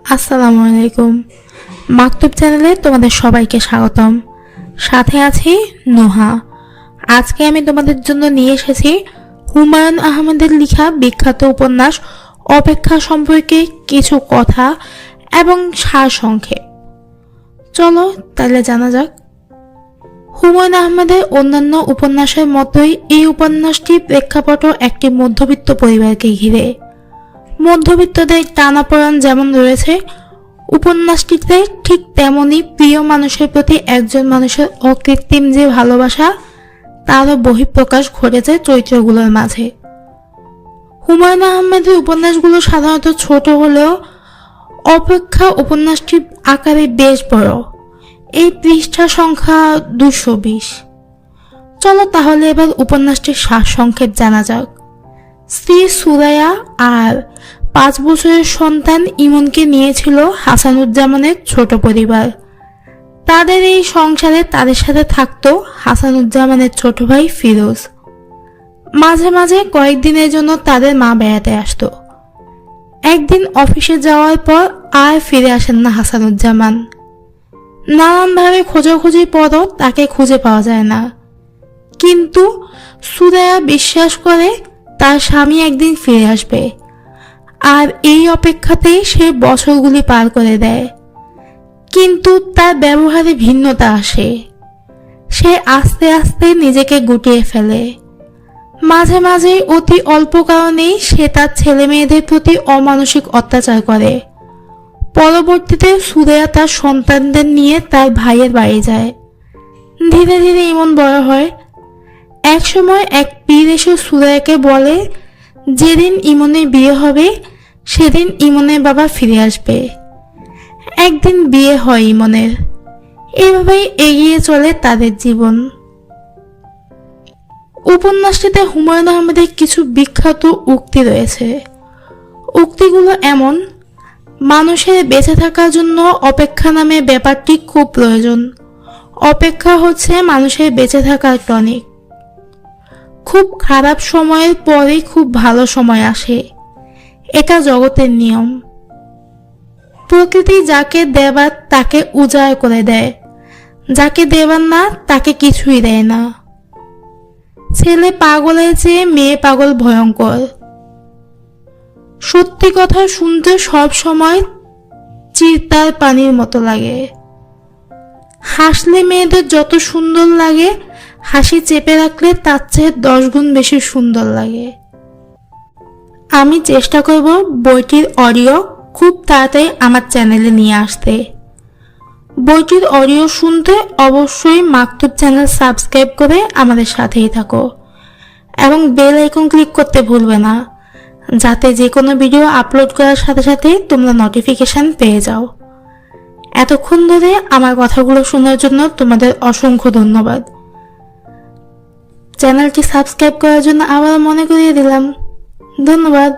আসসালামু আলাইকুম। মাকতুব চ্যানেলে তোমাদের সবাইকে স্বাগতম। সাথে আছি নোহা। আজকে আমি তোমাদের জন্য নিয়ে এসেছি হুমায়ুন আহমেদের লেখা বিখ্যাত উপন্যাস অপেক্ষা সম্পর্কে কিছু কথা এবং সারসংক্ষেপ। চলো তাহলে জানা যাক। হুমায়ুন আহমেদের অন্যান্য উপন্যাসের মতোই এই উপন্যাসটির প্রেক্ষাপট একটি মধ্যবিত্ত পরিবারকে ঘিরে। মধ্যবিত্তদের টানাপোড়েন যেমন রয়েছে, উপন্যাসটিতে ঠিক তেমনি প্রিয় মানুষের প্রতি একজন মানুষের অকৃত্রিম যে ভালোবাসা তারও বহিঃপ্রকাশ ঘটেছে চরিত্রগুলোর মাঝে। হুমায়ুন আহমেদের উপন্যাসগুলো সাধারণত ছোট হলেও অপেক্ষা উপন্যাসটির আকারে বেশ বড়। এই পৃষ্ঠা সংখ্যা 220। চলো তাহলে এবার উপন্যাসটির সারসংক্ষেপ জানা যাক। স্ত্রী সুরাইয়া আর 5 বছরের সন্তান ইমনকে নিয়েছিল হাসানুজ্জামানের ছোট পরিবার। তাদের এই সংসারে তাদের সাথে থাকতো হাসানুজ্জামানের ছোট ভাই ফিরোজ। মাঝে মাঝে কয়েকদিনের জন্য তাদের মা বেড়াতে আসতো। একদিন অফিসে যাওয়ার পর আর ফিরে আসেন না হাসানুজ্জামান। নানানভাবে খোঁজাখুঁজির পরও তাকে খুঁজে পাওয়া যায় না, কিন্তু সুরাইয়া বিশ্বাস করে তার স্বামী একদিন ফিরে আসবে, আর এই অপেক্ষাতেই সে বছরগুলি পার করে দেয়। কিন্তু তার ব্যবহারে ভিন্নতা আসে। সে আস্তে আস্তে নিজেকে গুটিয়ে ফেলে। মাঝে মাঝে অতি অল্প কারণেই সে তার ছেলে মেয়েদের প্রতি অমানসিক অত্যাচার করে। পরবর্তীতে সুরাইয়া তার সন্তানদের নিয়ে তার ভাইয়ের বাড়ি যায়। ধীরে ধীরে ইমন বড় হয়। একসময় এক পীর এসে সুরাইয়াকে বলে, যেদিন ইমনের বিয়ে হবে সেদিন ইমনের বাবা ফিরে আসবে। একদিন বিয়ে হয় ইমনের। এভাবেই এগিয়ে চলে তাদের জীবন। উপন্যাসটিতে হুমায়ুন আহমেদের কিছু বিখ্যাত উক্তি রয়েছে। উক্তিগুলো এমন: মানুষের বেঁচে থাকার জন্য অপেক্ষা নামে ব্যাপারটি খুব প্রয়োজন। অপেক্ষা হচ্ছে মানুষের বেঁচে থাকার টনিক। খুব খারাপ সময়ের পরেই খুব ভালো সময় আসে, এটা জগতের নিয়ম। প্রকৃতি যাকে দেবার তাকে উজাড় করে দেয়, যাকে দেবার না তাকে কিছুই দেয় না। ছেলে পাগলের চেয়ে মেয়ে পাগল ভয়ঙ্কর। সত্যি কথা শুনতে সব সময় চিরতার পানির মতো লাগে। হাসলে মেয়েদের যত সুন্দর লাগে, হাসি চেপে রাখলে তার চেয়ে 10 গুণ বেশি সুন্দর লাগে। আমি চেষ্টা করব বইটির অডিও খুব তাড়াতাড়ি আমার চ্যানেলে নিয়ে আসতে। বইটির অডিও শুনতে অবশ্যই মাকতুব চ্যানেল সাবস্ক্রাইব করে আমাদের সাথেই থাকো এবং বেল আইকন ক্লিক করতে ভুলবে না, যাতে যে কোনো ভিডিও আপলোড করার সাথে সাথে তোমরা নোটিফিকেশন পেয়ে যাও। এতক্ষণ ধরে আমার কথাগুলো শোনার জন্য তোমাদের অসংখ্য ধন্যবাদ। চ্যানেলটি সাবস্ক্রাইব করার জন্য আবার মনে করিয়ে দিলাম। ধন্যবাদ।